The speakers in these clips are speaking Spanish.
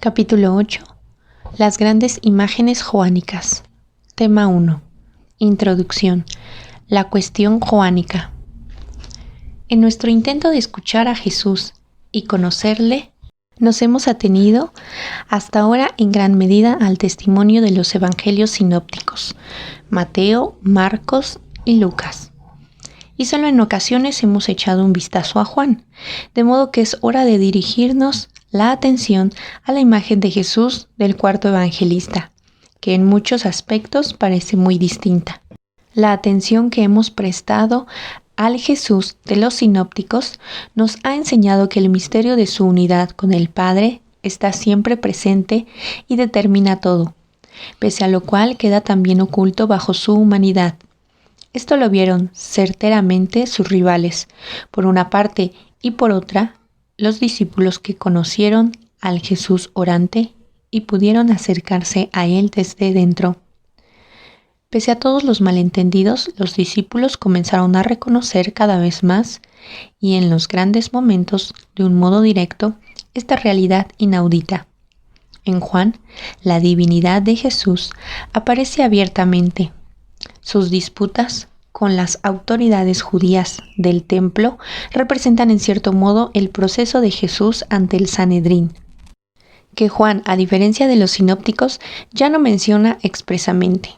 Capítulo 8. Las grandes imágenes joánicas. Tema 1. Introducción. La cuestión joánica. En nuestro intento de escuchar a Jesús y conocerle, nos hemos atenido hasta ahora en gran medida al testimonio de los evangelios sinópticos, Mateo, Marcos y Lucas. Y solo en ocasiones hemos echado un vistazo a Juan, de modo que es hora de dirigirnos la atención a la imagen de Jesús del cuarto evangelista, que en muchos aspectos parece muy distinta. La atención que hemos prestado al Jesús de los sinópticos nos ha enseñado que el misterio de su unidad con el Padre está siempre presente y determina todo, pese a lo cual queda también oculto bajo su humanidad. Esto lo vieron certeramente sus rivales, por una parte, y por otra, los discípulos que conocieron al Jesús orante y pudieron acercarse a él desde dentro. Pese a todos los malentendidos, los discípulos comenzaron a reconocer cada vez más, y en los grandes momentos, de un modo directo, esta realidad inaudita. En Juan, la divinidad de Jesús aparece abiertamente. Sus disputas con las autoridades judías del templo representan en cierto modo el proceso de Jesús ante el Sanedrín, que Juan, a diferencia de los sinópticos, ya no menciona expresamente.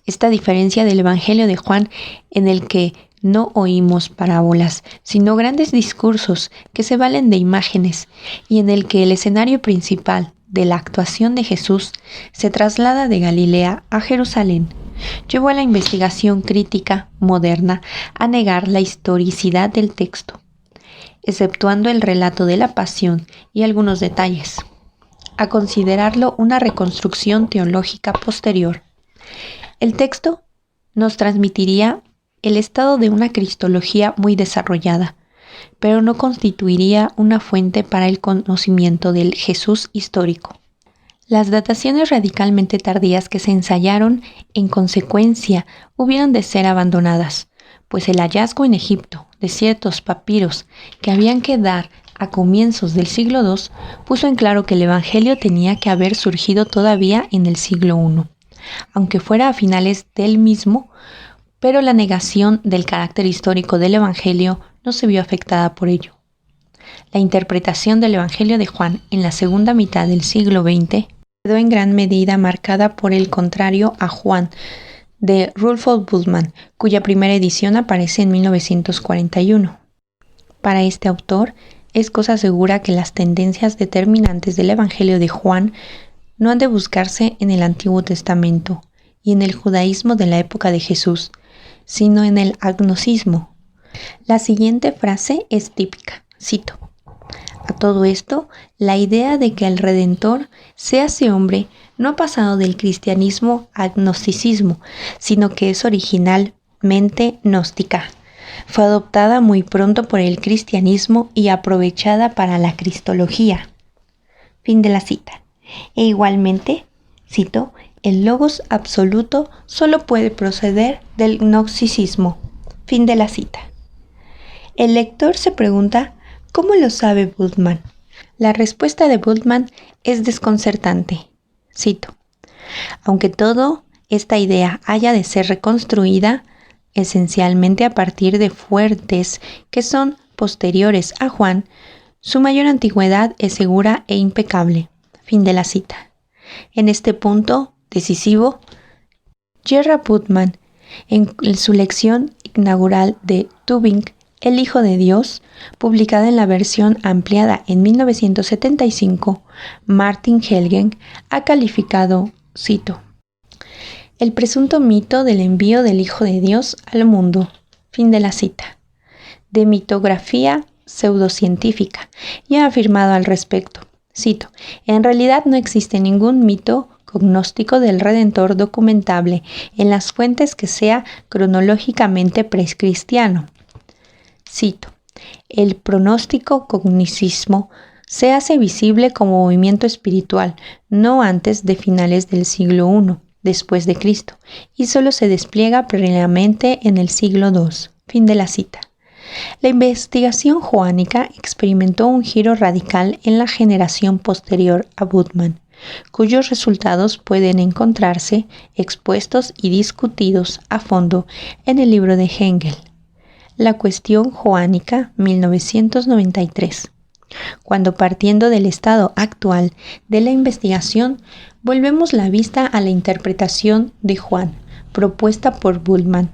Esta diferencia del Evangelio de Juan, en el que no oímos parábolas, sino grandes discursos que se valen de imágenes, y en el que el escenario principal de la actuación de Jesús se traslada de Galilea a Jerusalén, llevó a la investigación crítica moderna a negar la historicidad del texto, exceptuando el relato de la pasión y algunos detalles, a considerarlo una reconstrucción teológica posterior. El texto nos transmitiría el estado de una cristología muy desarrollada, pero no constituiría una fuente para el conocimiento del Jesús histórico. Las dataciones radicalmente tardías que se ensayaron, en consecuencia, hubieron de ser abandonadas, pues el hallazgo en Egipto de ciertos papiros que habían que dar a comienzos del siglo II puso en claro que el Evangelio tenía que haber surgido todavía en el siglo I, aunque fuera a finales del mismo, pero la negación del carácter histórico del Evangelio no se vio afectada por ello. La interpretación del Evangelio de Juan en la segunda mitad del siglo XX quedó en gran medida marcada por el contrario a Juan de Rudolf Bultmann, cuya primera edición aparece en 1941. Para este autor, es cosa segura que las tendencias determinantes del Evangelio de Juan no han de buscarse en el Antiguo Testamento y en el judaísmo de la época de Jesús, sino en el agnosticismo. La siguiente frase es típica, cito: a todo esto, la idea de que el Redentor se hace hombre no ha pasado del cristianismo al gnosticismo, sino que es originalmente gnóstica. Fue adoptada muy pronto por el cristianismo y aprovechada para la cristología. Fin de la cita. E igualmente, cito, el logos absoluto solo puede proceder del gnosticismo. Fin de la cita. El lector se pregunta: ¿cómo lo sabe Bultmann? La respuesta de Bultmann es desconcertante. Cito: aunque toda esta idea haya de ser reconstruida, esencialmente a partir de fuentes que son posteriores a Juan, su mayor antigüedad es segura e impecable. Fin de la cita. En este punto decisivo, Gerhard Bultmann, en su lección inaugural de Tübingen, El Hijo de Dios, publicada en la versión ampliada en 1975, Martin Helgen ha calificado, cito, el presunto mito del envío del Hijo de Dios al mundo, fin de la cita, de mitografía pseudocientífica, y ha afirmado al respecto, cito, en realidad no existe ningún mito cognóstico del Redentor documentable en las fuentes que sea cronológicamente precristiano. Cito: el pronóstico cognicismo se hace visible como movimiento espiritual no antes de finales del siglo I después de Cristo y solo se despliega plenamente en el siglo II. Fin de la cita. La investigación joánica experimentó un giro radical en la generación posterior a Bultmann, cuyos resultados pueden encontrarse expuestos y discutidos a fondo en el libro de Hegel, La cuestión joánica, 1993. Cuando, partiendo del estado actual de la investigación, volvemos la vista a la interpretación de Juan, propuesta por Bultmann,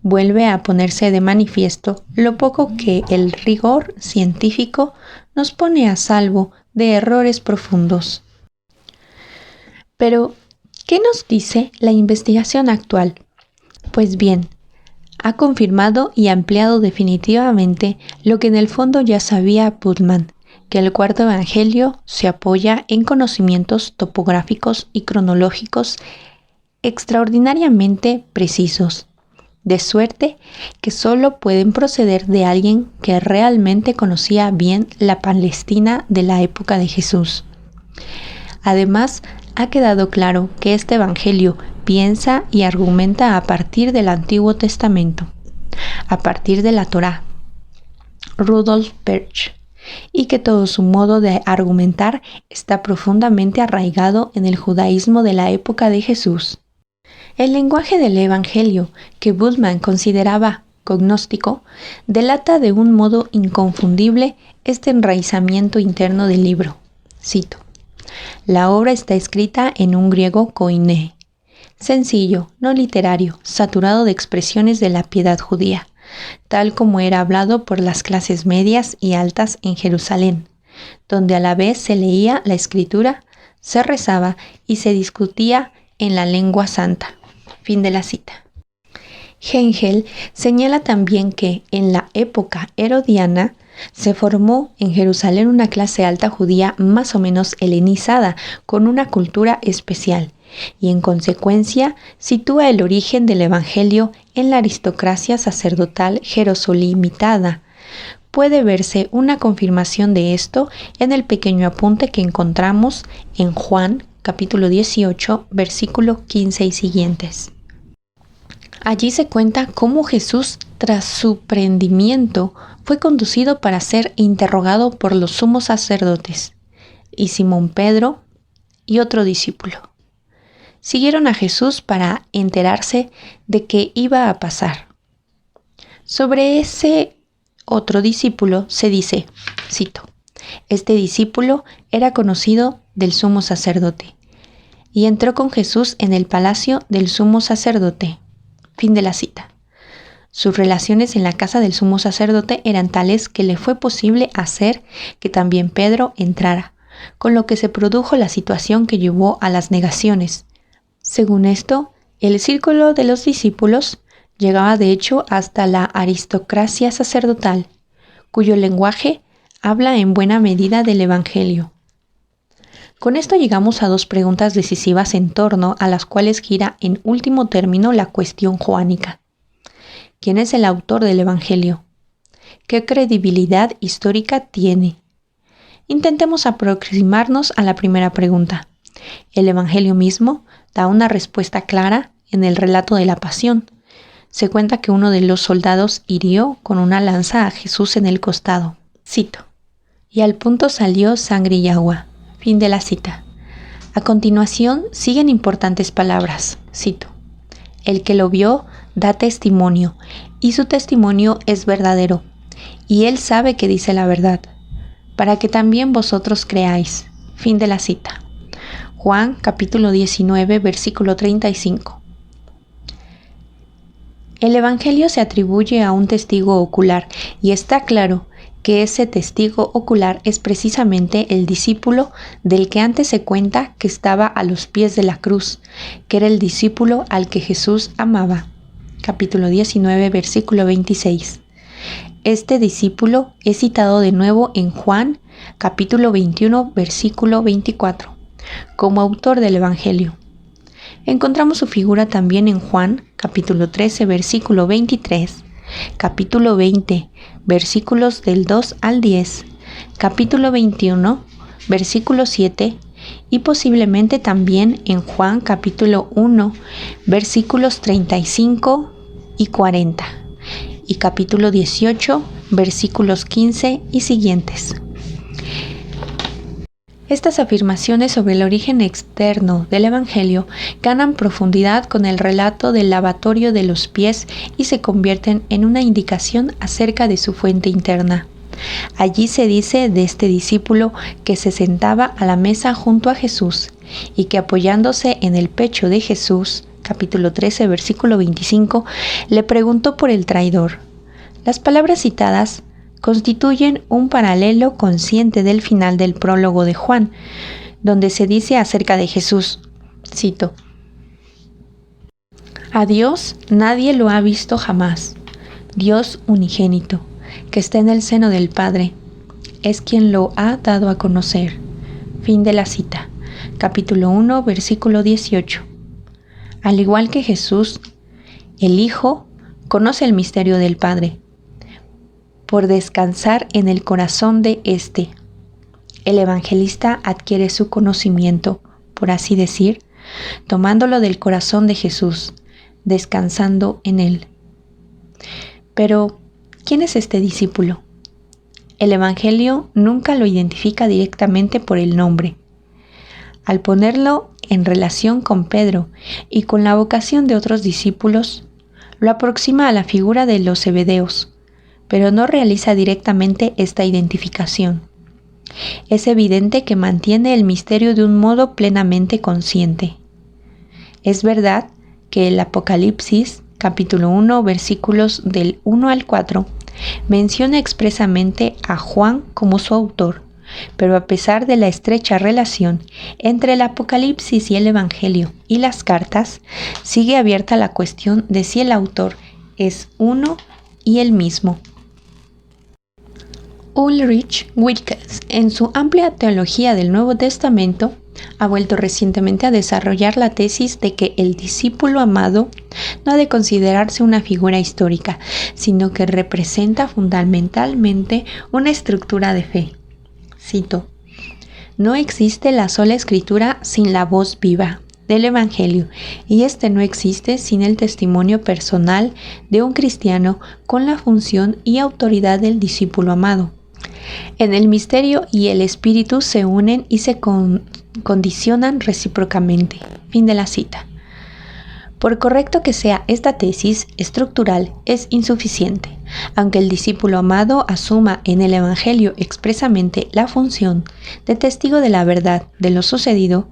vuelve a ponerse de manifiesto lo poco que el rigor científico nos pone a salvo de errores profundos. Pero, ¿qué nos dice la investigación actual? Pues bien, ha confirmado y ampliado definitivamente lo que en el fondo ya sabía Bultmann, que el cuarto evangelio se apoya en conocimientos topográficos y cronológicos extraordinariamente precisos, de suerte que solo pueden proceder de alguien que realmente conocía bien la Palestina de la época de Jesús. Además, ha quedado claro que este evangelio piensa y argumenta a partir del Antiguo Testamento, a partir de la Torá, Rudolf Birch, y que todo su modo de argumentar está profundamente arraigado en el judaísmo de la época de Jesús. El lenguaje del Evangelio, que Bultmann consideraba gnóstico, delata de un modo inconfundible este enraizamiento interno del libro. Cito: la obra está escrita en un griego koiné, sencillo, no literario, saturado de expresiones de la piedad judía, tal como era hablado por las clases medias y altas en Jerusalén, donde a la vez se leía la escritura, se rezaba y se discutía en la lengua santa. Fin de la cita. Hegel señala también que en la época herodiana se formó en Jerusalén una clase alta judía más o menos helenizada, con una cultura especial, y en consecuencia sitúa el origen del Evangelio en la aristocracia sacerdotal jerosolimitada. Puede verse una confirmación de esto en el pequeño apunte que encontramos en Juan, capítulo 18, versículo 15 y siguientes. Allí se cuenta cómo Jesús, tras su prendimiento, fue conducido para ser interrogado por los sumos sacerdotes, y Simón Pedro y otro discípulo siguieron a Jesús para enterarse de qué iba a pasar. Sobre ese otro discípulo se dice, cito: este discípulo era conocido del sumo sacerdote, y entró con Jesús en el palacio del sumo sacerdote. Fin de la cita. Sus relaciones en la casa del sumo sacerdote eran tales que le fue posible hacer que también Pedro entrara, con lo que se produjo la situación que llevó a las negaciones. Según esto, el círculo de los discípulos llegaba de hecho hasta la aristocracia sacerdotal, cuyo lenguaje habla en buena medida del Evangelio. Con esto llegamos a dos preguntas decisivas en torno a las cuales gira en último término la cuestión joánica. ¿Quién es el autor del Evangelio? ¿Qué credibilidad histórica tiene? Intentemos aproximarnos a la primera pregunta. El Evangelio mismo da una respuesta clara en el relato de la pasión. Se cuenta que uno de los soldados hirió con una lanza a Jesús en el costado. Cito: y al punto salió sangre y agua. Fin de la cita. A continuación siguen importantes palabras. Cito: el que lo vio da testimonio, y su testimonio es verdadero, y él sabe que dice la verdad, para que también vosotros creáis. Fin de la cita. Juan capítulo 19, versículo 35. El Evangelio se atribuye a un testigo ocular, y está claro que ese testigo ocular es precisamente el discípulo del que antes se cuenta que estaba a los pies de la cruz, que era el discípulo al que Jesús amaba. Capítulo 19, versículo 26. Este discípulo es citado de nuevo en Juan, capítulo 21, versículo 24, como autor del Evangelio. Encontramos su figura también en Juan, capítulo 13, versículo 23, capítulo 20, versículos del 2 al 10, capítulo 21, versículo 7, y posiblemente también en Juan capítulo 1, versículos 35 y 40, y capítulo 18, versículos 15 y siguientes. Estas afirmaciones sobre el origen externo del Evangelio ganan profundidad con el relato del lavatorio de los pies y se convierten en una indicación acerca de su fuente interna. Allí se dice de este discípulo que se sentaba a la mesa junto a Jesús y que apoyándose en el pecho de Jesús, capítulo 13, versículo 25, le preguntó por el traidor. Las palabras citadas constituyen un paralelo consciente del final del prólogo de Juan, donde se dice acerca de Jesús, cito: A Dios nadie lo ha visto jamás, Dios unigénito, que está en el seno del Padre, es quien lo ha dado a conocer. Fin de la cita. Capítulo 1, versículo 18. Al igual que Jesús, el Hijo conoce el misterio del Padre, por descansar en el corazón de éste. El evangelista adquiere su conocimiento, por así decir, tomándolo del corazón de Jesús, descansando en él. Pero, ¿quién es este discípulo? El Evangelio nunca lo identifica directamente por el nombre. Al ponerlo en relación con Pedro y con la vocación de otros discípulos, lo aproxima a la figura de los Zebedeos, pero no realiza directamente esta identificación. Es evidente que mantiene el misterio de un modo plenamente consciente. Es verdad que el Apocalipsis, capítulo 1, versículos del 1 al 4, menciona expresamente a Juan como su autor, pero a pesar de la estrecha relación entre el Apocalipsis y el Evangelio y las cartas, sigue abierta la cuestión de si el autor es uno y el mismo. Ulrich Wilckes, en su amplia teología del Nuevo Testamento, ha vuelto recientemente a desarrollar la tesis de que el discípulo amado no ha de considerarse una figura histórica, sino que representa fundamentalmente una estructura de fe. Cito: No existe la sola escritura sin la voz viva del Evangelio, y este no existe sin el testimonio personal de un cristiano con la función y autoridad del discípulo amado. En el misterio y el espíritu se unen y se condicionan recíprocamente. Fin de la cita. Por correcto que sea esta tesis estructural, es insuficiente. Aunque el discípulo amado asuma en el Evangelio expresamente la función de testigo de la verdad de lo sucedido,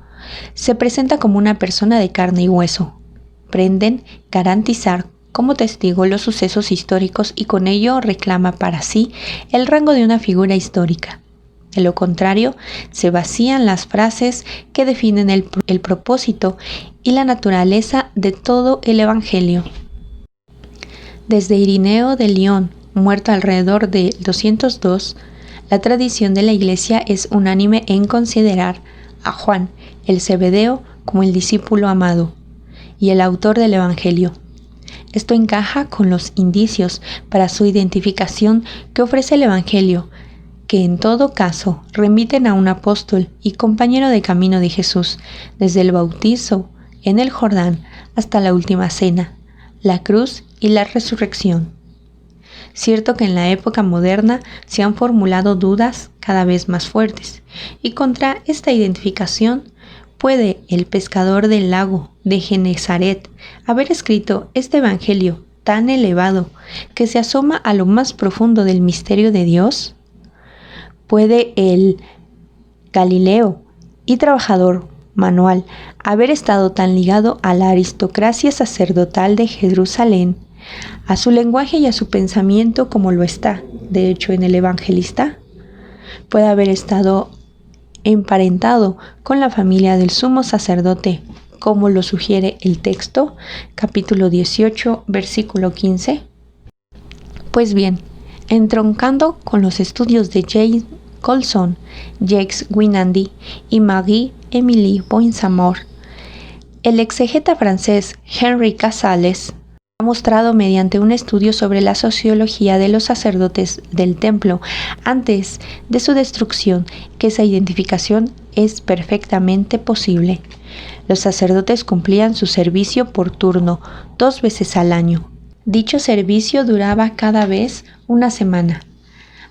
se presenta como una persona de carne y hueso. Pretenden garantizar como testigo los sucesos históricos y con ello reclama para sí el rango de una figura histórica. De lo contrario, se vacían las frases que definen el propósito y la naturaleza de todo el Evangelio. Desde Irineo de Lyon, muerto alrededor de 202, la tradición de la Iglesia es unánime en considerar a Juan el Zebedeo como el discípulo amado y el autor del Evangelio. Esto encaja con los indicios para su identificación que ofrece el Evangelio, que en todo caso remiten a un apóstol y compañero de camino de Jesús, desde el bautizo en el Jordán hasta la última cena, la cruz y la resurrección. Cierto que en la época moderna se han formulado dudas cada vez más fuertes, y contra esta identificación ¿puede el pescador del lago de Genezaret haber escrito este evangelio tan elevado que se asoma a lo más profundo del misterio de Dios? ¿Puede el Galileo y trabajador manual haber estado tan ligado a la aristocracia sacerdotal de Jerusalén, a su lenguaje y a su pensamiento como lo está, de hecho, en el evangelista? ¿Puede haber estado emparentado con la familia del sumo sacerdote, como lo sugiere el texto, capítulo 18, versículo 15? Pues bien, entroncando con los estudios de James Colson, Jacques Guinandy y Marie-Émilie Boinsamor, el exegeta francés Henri Casales ha mostrado mediante un estudio sobre la sociología de los sacerdotes del templo antes de su destrucción que esa identificación es perfectamente posible. Los sacerdotes cumplían su servicio por turno 2 veces al año, Dicho servicio duraba cada vez una semana.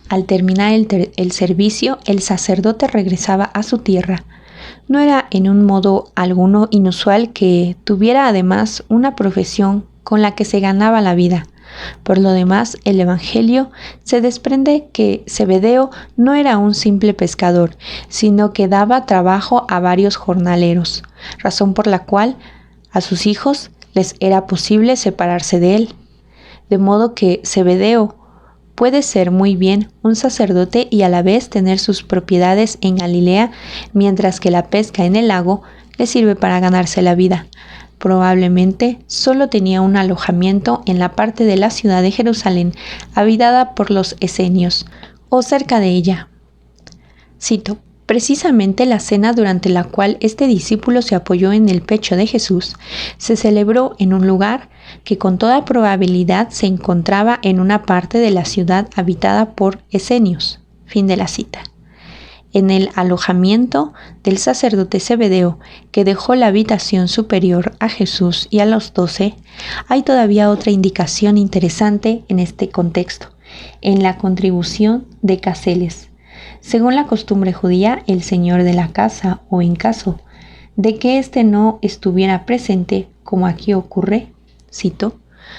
Al terminar el servicio, el sacerdote regresaba a su tierra. No era en un modo alguno inusual que tuviera además una profesión con la que se ganaba la vida. Por lo demás, el Evangelio se desprende que Zebedeo no era un simple pescador, sino que daba trabajo a varios jornaleros, razón por la cual a sus hijos les era posible separarse de él. De modo que Zebedeo puede ser muy bien un sacerdote y a la vez tener sus propiedades en Galilea, mientras que la pesca en el lago le sirve para ganarse la vida. Probablemente solo tenía un alojamiento en la parte de la ciudad de Jerusalén habitada por los esenios, o cerca de ella. Cito: precisamente la cena durante la cual este discípulo se apoyó en el pecho de Jesús se celebró en un lugar que con toda probabilidad se encontraba en una parte de la ciudad habitada por esenios. Fin de la cita. En el alojamiento del sacerdote Zebedeo, que dejó la habitación superior a Jesús y a los 12, hay todavía otra indicación interesante en este contexto, en la contribución de caseles. Según la costumbre judía, el señor de la casa, o en caso de que éste no estuviera presente, como aquí ocurre, cito: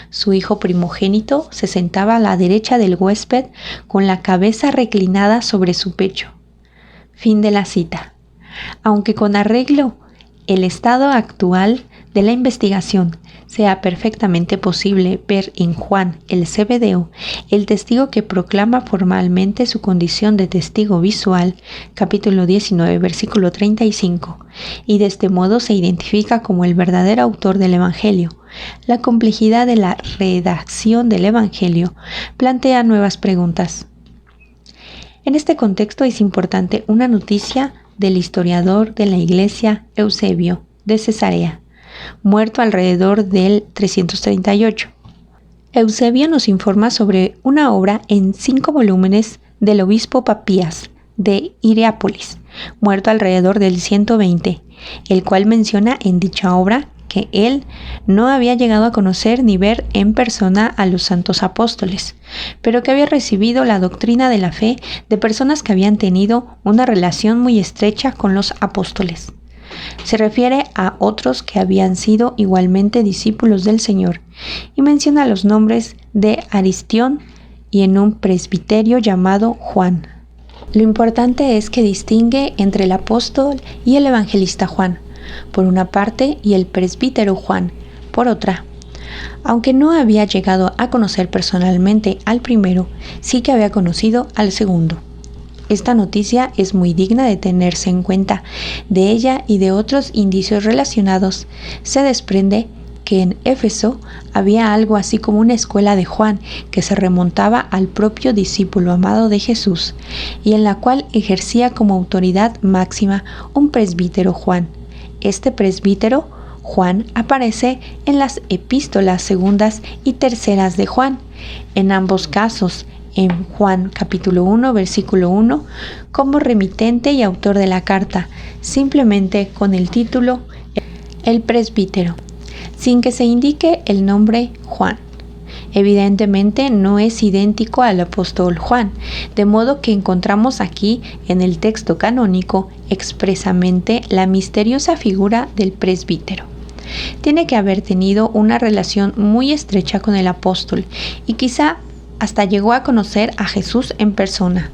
su hijo primogénito se sentaba a la derecha del huésped con la cabeza reclinada sobre su pecho. Fin de la cita. Aunque con arreglo el estado actual de la investigación sea perfectamente posible ver en Juan el Zebedeo, el testigo que proclama formalmente su condición de testigo visual, capítulo 19, versículo 35, y de este modo se identifica como el verdadero autor del Evangelio. La complejidad de la redacción del Evangelio plantea nuevas preguntas. En este contexto es importante una noticia del historiador de la Iglesia Eusebio de Cesarea, muerto alrededor del 338. Eusebio nos informa sobre una obra en 5 volúmenes del obispo Papías de Hierápolis, muerto alrededor del 120, el cual menciona en dicha obra que él no había llegado a conocer ni ver en persona a los santos apóstoles, pero que había recibido la doctrina de la fe de personas que habían tenido una relación muy estrecha con los apóstoles. Se refiere a otros que habían sido igualmente discípulos del Señor y menciona los nombres de Aristión y en un presbiterio llamado Juan. Lo importante es que distingue entre el apóstol y el evangelista Juan, por una parte, y el presbítero Juan, por otra. Aunque no había llegado a conocer personalmente al primero, sí que había conocido al segundo. Esta noticia es muy digna de tenerse en cuenta. De ella y de otros indicios relacionados, se desprende que en Éfeso había algo así como una escuela de Juan que se remontaba al propio discípulo amado de Jesús y en la cual ejercía como autoridad máxima un presbítero Juan. Este presbítero Juan aparece en las epístolas segundas y terceras de Juan, en ambos casos en Juan capítulo 1 versículo 1 como remitente y autor de la carta, simplemente con el título el presbítero, sin que se indique el nombre Juan. Evidentemente no es idéntico al apóstol Juan, de modo que encontramos aquí en el texto canónico expresamente la misteriosa figura del presbítero. Tiene que haber tenido una relación muy estrecha con el apóstol y quizá hasta llegó a conocer a Jesús en persona.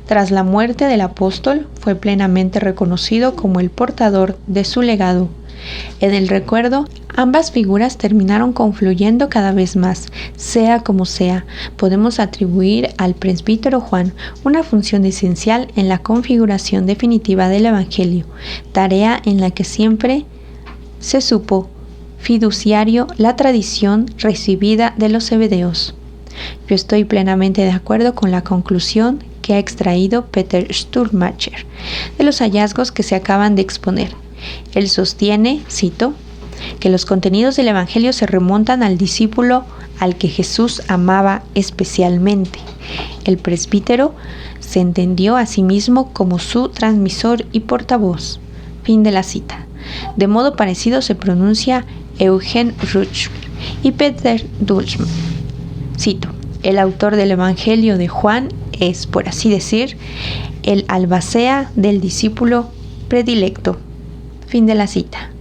Tras la muerte del apóstol fue plenamente reconocido como el portador de su legado. En el recuerdo, ambas figuras terminaron confluyendo cada vez más. Sea como sea, podemos atribuir al presbítero Juan una función esencial en la configuración definitiva del Evangelio, tarea en la que siempre se supo fiduciario la tradición recibida de los Zebedeos. Yo estoy plenamente de acuerdo con la conclusión que ha extraído Peter Sturmacher de los hallazgos que se acaban de exponer. Él sostiene, cito, que los contenidos del Evangelio se remontan al discípulo al que Jesús amaba especialmente. El presbítero se entendió a sí mismo como su transmisor y portavoz. Fin de la cita. De modo parecido se pronuncia Eugen Rutsch y Peter Dulzman. Cito: el autor del Evangelio de Juan es, por así decir, el albacea del discípulo predilecto. Fin de la cita.